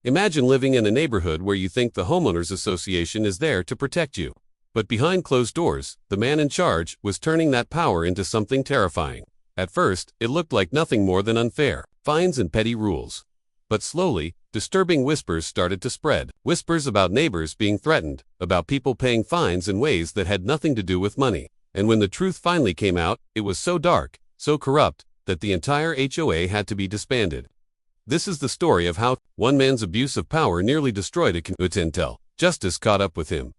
Imagine living in a neighborhood where you think the homeowners association is there to protect you. But behind closed doors, the man in charge was turning that power into something terrifying. At first, it looked like nothing more than unfair fines and petty rules. But slowly, disturbing whispers started to spread. Whispers about neighbors being threatened, about people paying fines in ways that had nothing to do with money. And when the truth finally came out, it was so dark, so corrupt, that the entire HOA had to be disbanded. This is the story of how one man's abuse of power nearly destroyed a community until justice caught up with him.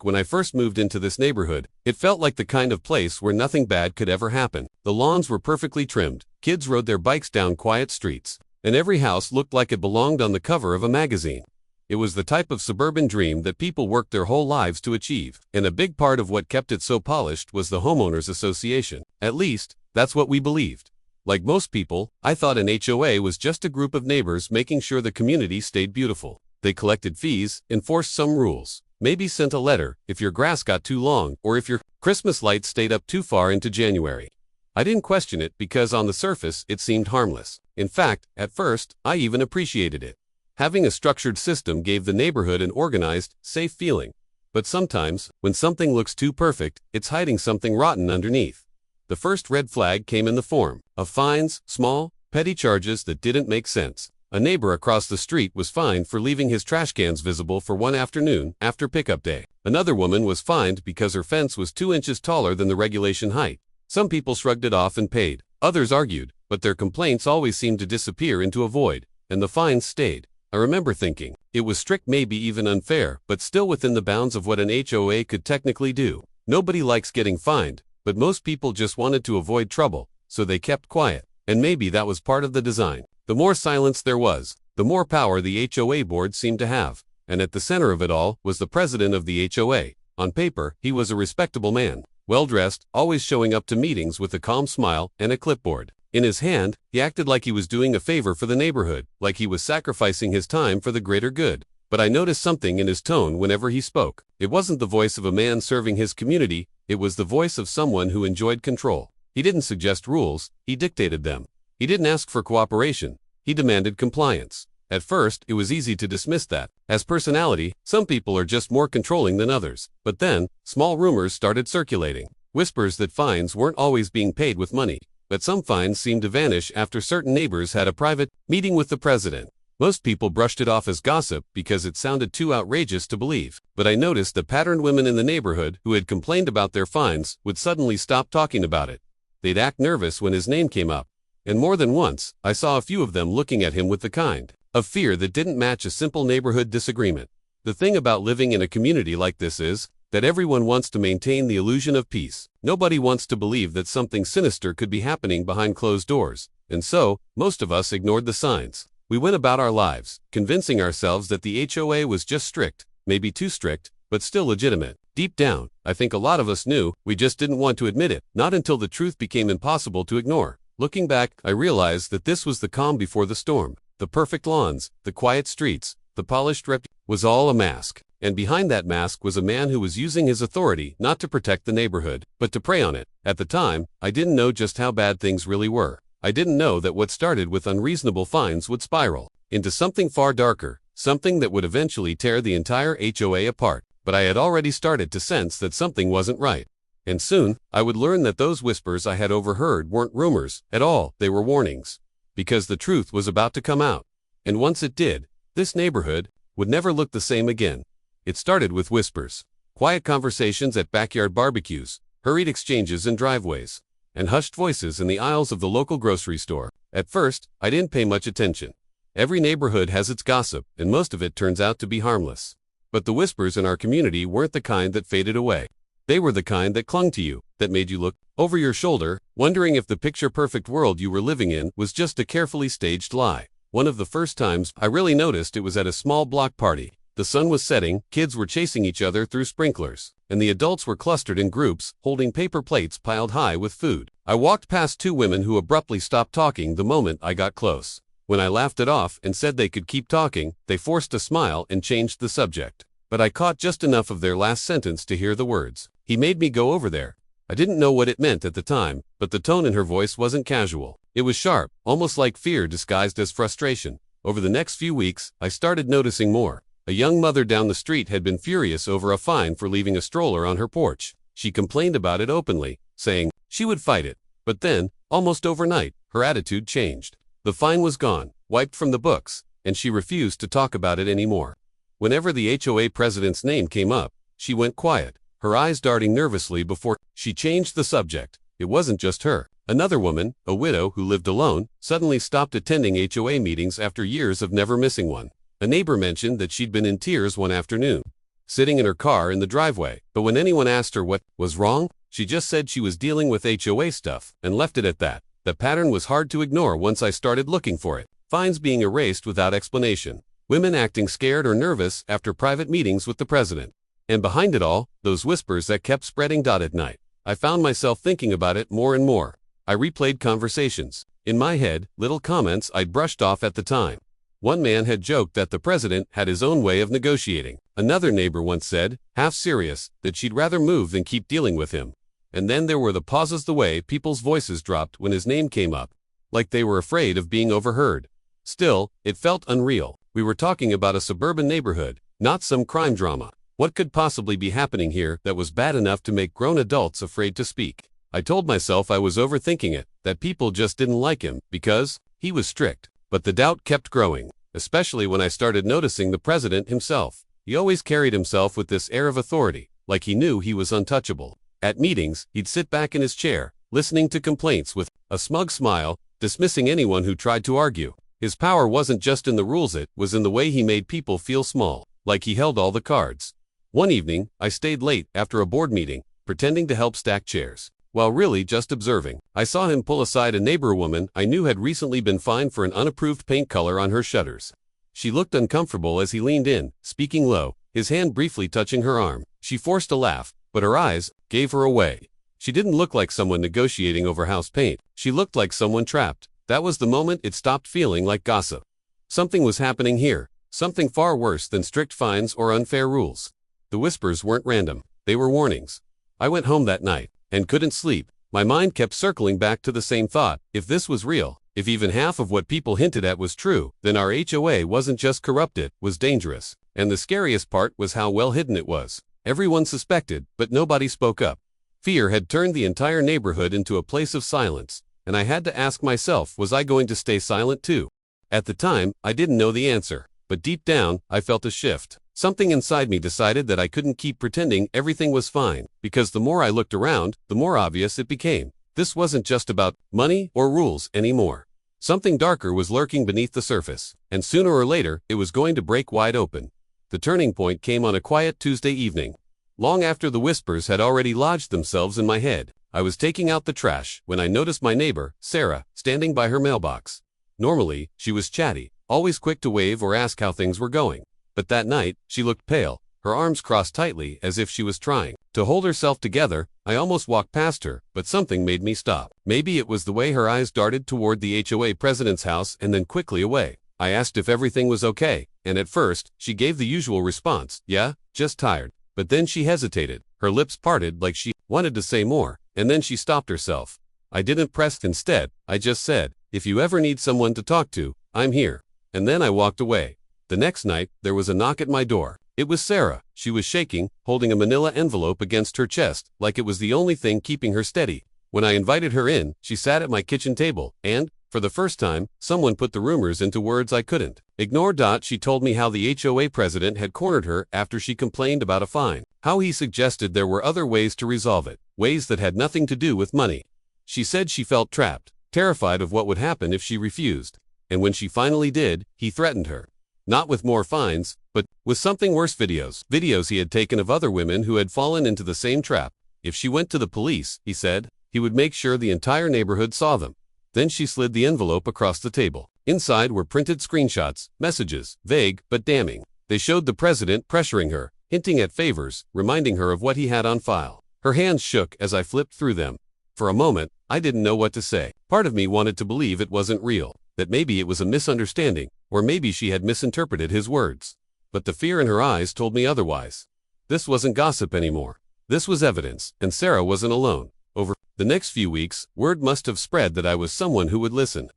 When I first moved into this neighborhood, it felt like the kind of place where nothing bad could ever happen. The lawns were perfectly trimmed, kids rode their bikes down quiet streets, and every house looked like it belonged on the cover of a magazine. It was the type of suburban dream that people worked their whole lives to achieve, and a big part of what kept it so polished was the Homeowners Association. At least, that's what we believed. Like most people, I thought an HOA was just a group of neighbors making sure the community stayed beautiful. They collected fees, enforced some rules, maybe sent a letter if your grass got too long or if your Christmas lights stayed up too far into January. I didn't question it because on the surface it seemed harmless. In fact, at first, I even appreciated it. Having a structured system gave the neighborhood an organized, safe feeling. But sometimes, when something looks too perfect, it's hiding something rotten underneath. The first red flag came in the form of fines, small, petty charges that didn't make sense. A neighbor across the street was fined for leaving his trash cans visible for one afternoon after pickup day. Another woman was fined because her fence was 2 inches taller than the regulation height. Some people shrugged it off and paid. Others argued, but their complaints always seemed to disappear into a void, and the fines stayed. I remember thinking, it was strict, maybe even unfair, but still within the bounds of what an HOA could technically do. Nobody likes getting fined, but most people just wanted to avoid trouble, so they kept quiet. And maybe that was part of the design. The more silence there was, the more power the HOA board seemed to have. And at the center of it all was the president of the HOA. On paper, he was a respectable man, well-dressed, always showing up to meetings with a calm smile and a clipboard. In his hand, he acted like he was doing a favor for the neighborhood, like he was sacrificing his time for the greater good. But I noticed something in his tone whenever he spoke. It wasn't the voice of a man serving his community, it was the voice of someone who enjoyed control. He didn't suggest rules, he dictated them. He didn't ask for cooperation, he demanded compliance. At first, it was easy to dismiss that. As personality, some people are just more controlling than others. But then, small rumors started circulating. Whispers that fines weren't always being paid with money. But some fines seemed to vanish after certain neighbors had a private meeting with the president. Most people brushed it off as gossip because it sounded too outrageous to believe. But I noticed that patterned women in the neighborhood who had complained about their fines would suddenly stop talking about it. They'd act nervous when his name came up. And more than once, I saw a few of them looking at him with the kind of fear that didn't match a simple neighborhood disagreement. The thing about living in a community like this is that everyone wants to maintain the illusion of peace. Nobody wants to believe that something sinister could be happening behind closed doors. And so, most of us ignored the signs. We went about our lives, convincing ourselves that the HOA was just strict, maybe too strict, but still legitimate. Deep down, I think a lot of us knew, we just didn't want to admit it, not until the truth became impossible to ignore. Looking back, I realized that this was the calm before the storm. The perfect lawns, the quiet streets, the polished was all a mask. And behind that mask was a man who was using his authority not to protect the neighborhood, but to prey on it. At the time, I didn't know just how bad things really were. I didn't know that what started with unreasonable fines would spiral into something far darker, something that would eventually tear the entire HOA apart. But I had already started to sense that something wasn't right. And soon, I would learn that those whispers I had overheard weren't rumors at all, they were warnings. Because the truth was about to come out. And once it did, this neighborhood would never look the same again. It started with whispers, quiet conversations at backyard barbecues, hurried exchanges in driveways, and hushed voices in the aisles of the local grocery store. At first, I didn't pay much attention. Every neighborhood has its gossip, and most of it turns out to be harmless. But the whispers in our community weren't the kind that faded away. They were the kind that clung to you, that made you look over your shoulder, wondering if the picture-perfect world you were living in was just a carefully staged lie. One of the first times I really noticed it was at a small block party. The sun was setting, kids were chasing each other through sprinklers, and the adults were clustered in groups, holding paper plates piled high with food. I walked past two women who abruptly stopped talking the moment I got close. When I laughed it off and said they could keep talking, they forced a smile and changed the subject. But I caught just enough of their last sentence to hear the words. He made me go over there. I didn't know what it meant at the time, but the tone in her voice wasn't casual. It was sharp, almost like fear disguised as frustration. Over the next few weeks, I started noticing more. A young mother down the street had been furious over a fine for leaving a stroller on her porch. She complained about it openly, saying she would fight it. But then, almost overnight, her attitude changed. The fine was gone, wiped from the books, and she refused to talk about it anymore. Whenever the HOA president's name came up, she went quiet, her eyes darting nervously before she changed the subject. It wasn't just her. Another woman, a widow who lived alone, suddenly stopped attending HOA meetings after years of never missing one. A neighbor mentioned that she'd been in tears one afternoon, sitting in her car in the driveway. But when anyone asked her what was wrong, she just said she was dealing with HOA stuff and left it at that. The pattern was hard to ignore once I started looking for it. Fines being erased without explanation. Women acting scared or nervous after private meetings with the president. And behind it all, those whispers that kept spreading. At night, I found myself thinking about it more and more. I replayed conversations. In my head, little comments I'd brushed off at the time. One man had joked that the president had his own way of negotiating. Another neighbor once said, half serious, that she'd rather move than keep dealing with him. And then there were the pauses, the way people's voices dropped when his name came up, like they were afraid of being overheard. Still, it felt unreal. We were talking about a suburban neighborhood, not some crime drama. What could possibly be happening here that was bad enough to make grown adults afraid to speak? I told myself I was overthinking it, that people just didn't like him because he was strict. But the doubt kept growing, especially when I started noticing the president himself. He always carried himself with this air of authority, like he knew he was untouchable. At meetings, he'd sit back in his chair, listening to complaints with a smug smile, dismissing anyone who tried to argue. His power wasn't just in the rules, it was in the way he made people feel small, like he held all the cards. One evening, I stayed late after a board meeting, pretending to help stack chairs. While really just observing, I saw him pull aside a neighbor woman I knew had recently been fined for an unapproved paint color on her shutters. She looked uncomfortable as he leaned in, speaking low, his hand briefly touching her arm. She forced a laugh, but her eyes gave her away. She didn't look like someone negotiating over house paint. She looked like someone trapped. That was the moment it stopped feeling like gossip. Something was happening here, something far worse than strict fines or unfair rules. The whispers weren't random, they were warnings. I went home that night and couldn't sleep. My mind kept circling back to the same thought. If this was real, if even half of what people hinted at was true, then our HOA wasn't just corrupt, it was dangerous. And the scariest part was how well hidden it was. Everyone suspected, but nobody spoke up. Fear had turned the entire neighborhood into a place of silence, and I had to ask myself, was I going to stay silent too? At the time, I didn't know the answer, but deep down, I felt a shift. Something inside me decided that I couldn't keep pretending everything was fine, because the more I looked around, the more obvious it became. This wasn't just about money or rules anymore. Something darker was lurking beneath the surface, and sooner or later, it was going to break wide open. The turning point came on a quiet Tuesday evening. Long after the whispers had already lodged themselves in my head, I was taking out the trash when I noticed my neighbor, Sarah, standing by her mailbox. Normally, she was chatty, always quick to wave or ask how things were going. But that night, she looked pale, her arms crossed tightly as if she was trying to hold herself together. I almost walked past her, but something made me stop. Maybe it was the way her eyes darted toward the HOA president's house and then quickly away. I asked if everything was okay, and at first, she gave the usual response, yeah, just tired. But then she hesitated, her lips parted like she wanted to say more, and then she stopped herself. I didn't press. Instead, I just said, if you ever need someone to talk to, I'm here. And then I walked away. The next night, there was a knock at my door. It was Sarah. She was shaking, holding a manila envelope against her chest, like it was the only thing keeping her steady. When I invited her in, she sat at my kitchen table, and, for the first time, someone put the rumors into words I couldn't ignore. She told me how the HOA president had cornered her after she complained about a fine, how he suggested there were other ways to resolve it, ways that had nothing to do with money. She said she felt trapped, terrified of what would happen if she refused. And when she finally did, he threatened her. Not with more fines, but with something worse. Videos he had taken of other women who had fallen into the same trap. If she went to the police, he said, he would make sure the entire neighborhood saw them. Then she slid the envelope across the table. Inside were printed screenshots, messages, vague but damning. They showed the president pressuring her, hinting at favors, reminding her of what he had on file. Her hands shook as I flipped through them. For a moment, I didn't know what to say. Part of me wanted to believe it wasn't real, that maybe it was a misunderstanding, or maybe she had misinterpreted his words. But the fear in her eyes told me otherwise. This wasn't gossip anymore. This was evidence, and Sarah wasn't alone. Over the next few weeks, word must have spread that I was someone who would listen.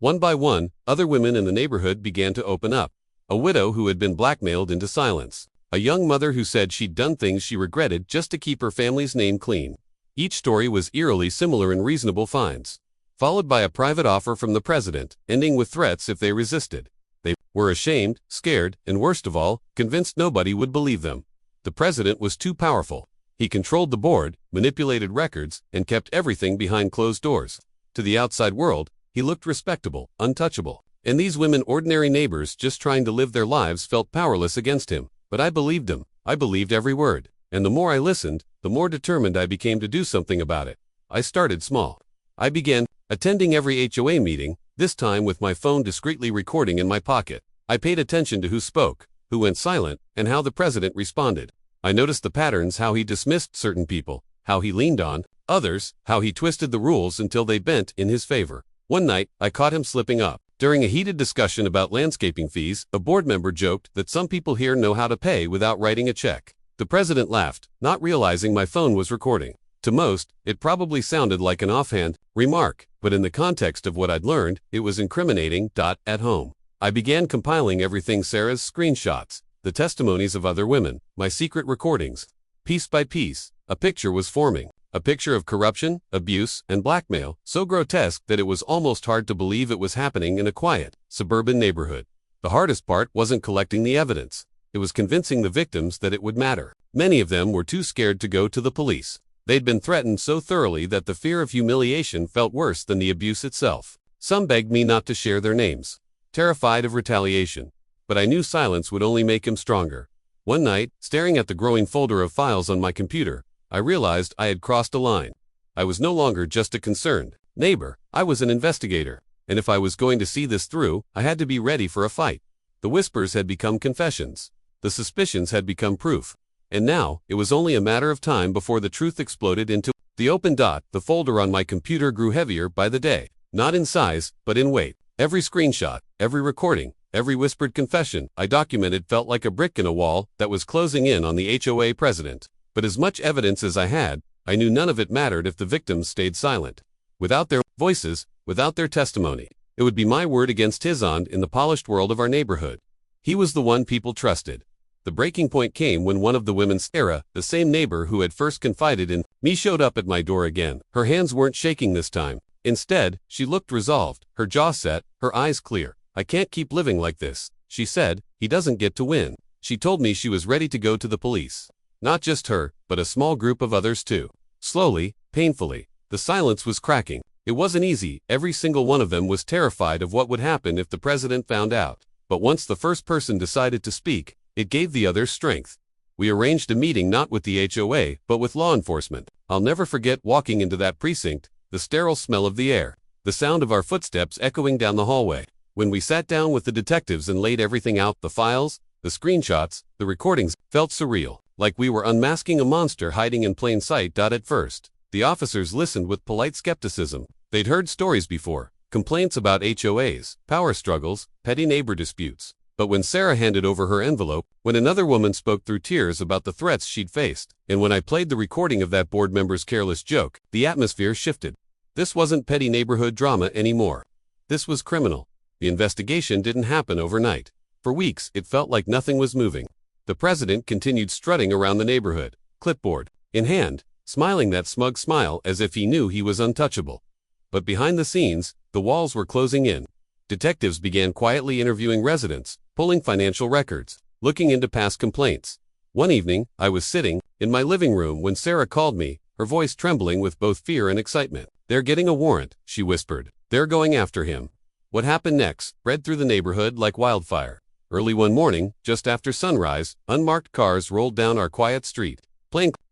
One by one, other women in the neighborhood began to open up. A widow who had been blackmailed into silence. A young mother who said she'd done things she regretted just to keep her family's name clean. Each story was eerily similar in reasonable fines, followed by a private offer from the president, ending with threats if they resisted. They were ashamed, scared, and worst of all, convinced nobody would believe them. The president was too powerful. He controlled the board, manipulated records, and kept everything behind closed doors. To the outside world, he looked respectable, untouchable. And these women, ordinary neighbors just trying to live their lives, felt powerless against him. But I believed him. I believed every word. And the more I listened, the more determined I became to do something about it. I started small. I began attending every HOA meeting, this time with my phone discreetly recording in my pocket. I paid attention to who spoke, who went silent, and how the president responded. I noticed the patterns, how he dismissed certain people, how he leaned on others, how he twisted the rules until they bent in his favor. One night, I caught him slipping up. During a heated discussion about landscaping fees, a board member joked that some people here know how to pay without writing a check. The president laughed, not realizing my phone was recording. To most, it probably sounded like an offhand remark, but in the context of what I'd learned, it was incriminating. At home, I began compiling everything: Sarah's screenshots, the testimonies of other women, my secret recordings. Piece by piece, a picture was forming. A picture of corruption, abuse, and blackmail, so grotesque that it was almost hard to believe it was happening in a quiet, suburban neighborhood. The hardest part wasn't collecting the evidence. It was convincing the victims that it would matter. Many of them were too scared to go to the police. They'd been threatened so thoroughly that the fear of humiliation felt worse than the abuse itself. Some begged me not to share their names, terrified of retaliation. But I knew silence would only make him stronger. One night, staring at the growing folder of files on my computer, I realized I had crossed a line. I was no longer just a concerned neighbor. I was an investigator. And if I was going to see this through, I had to be ready for a fight. The whispers had become confessions. The suspicions had become proof. And now, it was only a matter of time before the truth exploded into the open. The folder on my computer grew heavier by the day, not in size, but in weight. Every screenshot, every recording, every whispered confession I documented felt like a brick in a wall that was closing in on the HOA president. But as much evidence as I had, I knew none of it mattered if the victims stayed silent. Without their voices, without their testimony, it would be my word against his in the polished world of our neighborhood. He was the one people trusted. The breaking point came when one of the women, Sarah, the same neighbor who had first confided in me, showed up at my door again. Her hands weren't shaking this time. Instead, she looked resolved, her jaw set, her eyes clear. "I can't keep living like this," she said. "He doesn't get to win." She told me she was ready to go to the police. Not just her, but a small group of others too. Slowly, painfully, the silence was cracking. It wasn't easy. Every single one of them was terrified of what would happen if the president found out. But once the first person decided to speak, it gave the others strength. We arranged a meeting not with the HOA, but with law enforcement. I'll never forget walking into that precinct, the sterile smell of the air, the sound of our footsteps echoing down the hallway. When we sat down with the detectives and laid everything out, the files, the screenshots, the recordings, felt surreal, like we were unmasking a monster hiding in plain sight. At first, the officers listened with polite skepticism. They'd heard stories before, complaints about HOAs, power struggles, petty neighbor disputes. But when Sarah handed over her envelope, when another woman spoke through tears about the threats she'd faced, and when I played the recording of that board member's careless joke, the atmosphere shifted. This wasn't petty neighborhood drama anymore. This was criminal. The investigation didn't happen overnight. For weeks, it felt like nothing was moving. The president continued strutting around the neighborhood, clipboard in hand, smiling that smug smile as if he knew he was untouchable. But behind the scenes, the walls were closing in. Detectives began quietly interviewing residents, pulling financial records, looking into past complaints. One evening, I was sitting in my living room when Sarah called me, her voice trembling with both fear and excitement. "They're getting a warrant," she whispered. "They're going after him." What happened next spread through the neighborhood like wildfire. Early one morning, just after sunrise, unmarked cars rolled down our quiet street.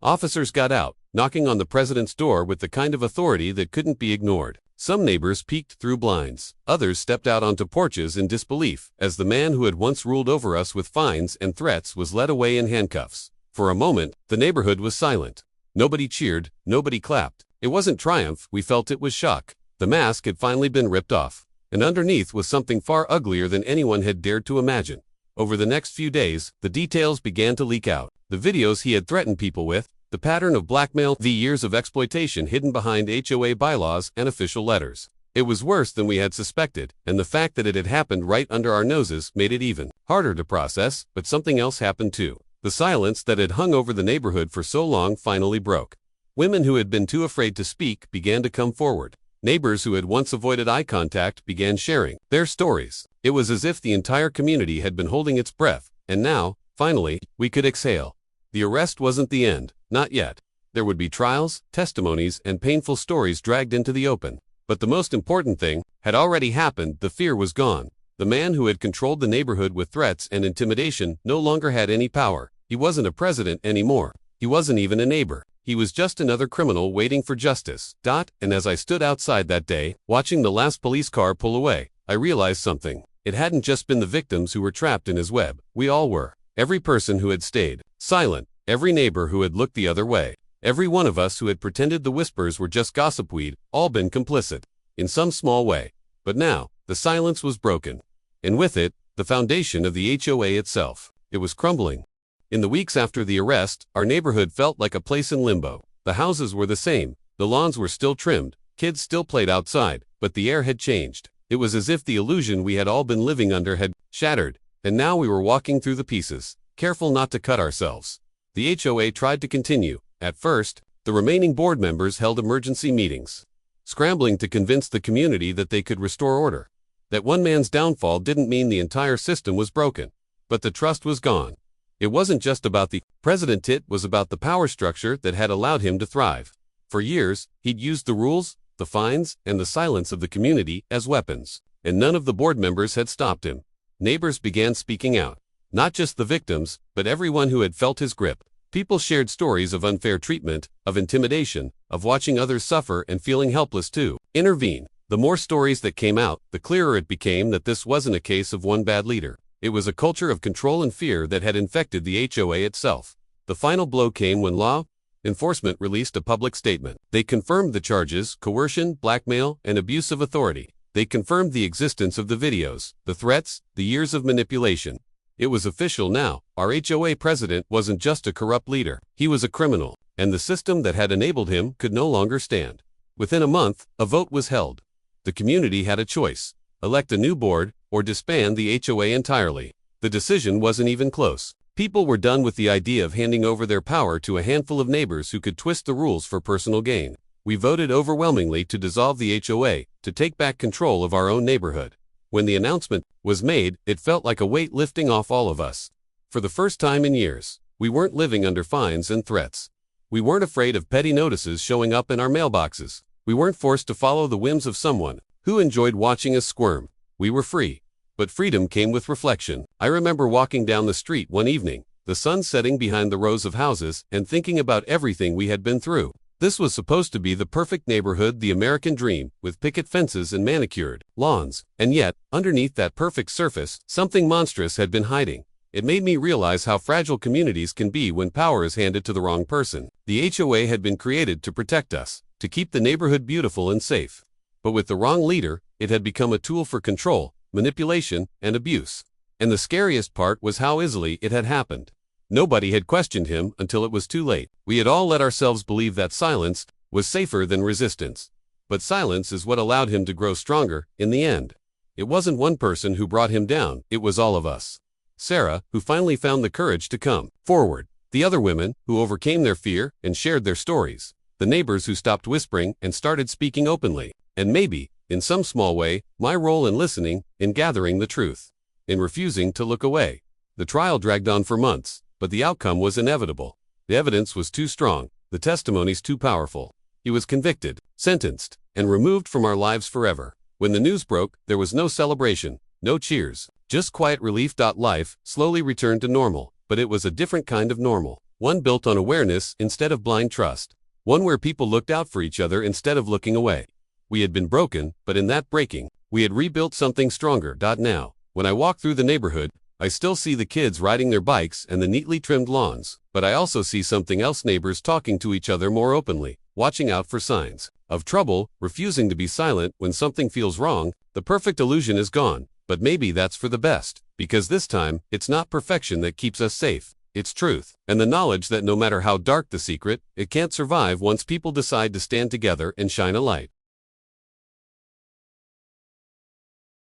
Officers got out, knocking on the president's door with the kind of authority that couldn't be ignored. Some neighbors peeked through blinds. Others stepped out onto porches in disbelief as the man who had once ruled over us with fines and threats was led away in handcuffs. For a moment, the neighborhood was silent. Nobody cheered, nobody clapped. It wasn't triumph, we felt it was shock. The mask had finally been ripped off, and underneath was something far uglier than anyone had dared to imagine. Over the next few days, the details began to leak out. The videos he had threatened people with, the pattern of blackmail, the years of exploitation hidden behind HOA bylaws and official letters. It was worse than we had suspected, and the fact that it had happened right under our noses made it even harder to process, but something else happened too. The silence that had hung over the neighborhood for so long finally broke. Women who had been too afraid to speak began to come forward. Neighbors who had once avoided eye contact began sharing their stories. It was as if the entire community had been holding its breath, and now, finally, we could exhale. The arrest wasn't the end, not yet. There would be trials, testimonies, and painful stories dragged into the open. But the most important thing had already happened. The fear was gone. The man who had controlled the neighborhood with threats and intimidation no longer had any power. He wasn't a president anymore. He wasn't even a neighbor. He was just another criminal waiting for justice. And as I stood outside that day, watching the last police car pull away, I realized something. It hadn't just been the victims who were trapped in his web. We all were. Every person who had stayed silent, every neighbor who had looked the other way, every one of us who had pretended the whispers were just gossip, we'd all been complicit, in some small way. But now, the silence was broken. And with it, the foundation of the HOA itself. It was crumbling. In the weeks after the arrest, our neighborhood felt like a place in limbo. The houses were the same, the lawns were still trimmed, kids still played outside, but the air had changed. It was as if the illusion we had all been living under had shattered, and now we were walking through the pieces, careful not to cut ourselves. The HOA tried to continue. At first, the remaining board members held emergency meetings, scrambling to convince the community that they could restore order, that one man's downfall didn't mean the entire system was broken. But the trust was gone. It wasn't just about the president, it was about the power structure that had allowed him to thrive. For years, he'd used the rules, the fines, and the silence of the community as weapons, and none of the board members had stopped him. Neighbors began speaking out, not just the victims, but everyone who had felt his grip. People shared stories of unfair treatment, of intimidation, of watching others suffer and feeling helpless to intervene. The more stories that came out, the clearer it became that this wasn't a case of one bad leader. It was a culture of control and fear that had infected the HOA itself. The final blow came when law enforcement released a public statement. They confirmed the charges: coercion, blackmail, and abuse of authority. They confirmed the existence of the videos, the threats, the years of manipulation. It was official now. Our HOA president wasn't just a corrupt leader. He was a criminal, and the system that had enabled him could no longer stand. Within a month, a vote was held. The community had a choice: elect a new board or disband the HOA entirely. The decision wasn't even close. People were done with the idea of handing over their power to a handful of neighbors who could twist the rules for personal gain. We voted overwhelmingly to dissolve the HOA, to take back control of our own neighborhood. When the announcement was made, it felt like a weight lifting off all of us. For the first time in years, we weren't living under fines and threats. We weren't afraid of petty notices showing up in our mailboxes. We weren't forced to follow the whims of someone who enjoyed watching us squirm. We were free. But freedom came with reflection. I remember walking down the street one evening, the sun setting behind the rows of houses, and thinking about everything we had been through. This was supposed to be the perfect neighborhood, the American dream, with picket fences and manicured lawns. And yet, underneath that perfect surface, something monstrous had been hiding. It made me realize how fragile communities can be when power is handed to the wrong person. The HOA had been created to protect us, to keep the neighborhood beautiful and safe. But with the wrong leader, it had become a tool for control, manipulation, and abuse. And the scariest part was how easily it had happened. Nobody had questioned him until it was too late. We had all let ourselves believe that silence was safer than resistance. But silence is what allowed him to grow stronger in the end. It wasn't one person who brought him down, it was all of us. Sarah, who finally found the courage to come forward. The other women, who overcame their fear and shared their stories. The neighbors who stopped whispering and started speaking openly. And maybe, in some small way, my role in listening, in gathering the truth, in refusing to look away. The trial dragged on for months, but the outcome was inevitable. The evidence was too strong, the testimonies too powerful. He was convicted, sentenced, and removed from our lives forever. When the news broke, there was no celebration, no cheers, just quiet relief. Life slowly returned to normal, but it was a different kind of normal. One built on awareness instead of blind trust. One where people looked out for each other instead of looking away. We had been broken, but in that breaking, we had rebuilt something stronger. Now, when I walk through the neighborhood, I still see the kids riding their bikes and the neatly trimmed lawns, but I also see something else: neighbors talking to each other more openly, watching out for signs of trouble, refusing to be silent when something feels wrong. The perfect illusion is gone, but maybe that's for the best, because this time, it's not perfection that keeps us safe, it's truth, and the knowledge that no matter how dark the secret, it can't survive once people decide to stand together and shine a light.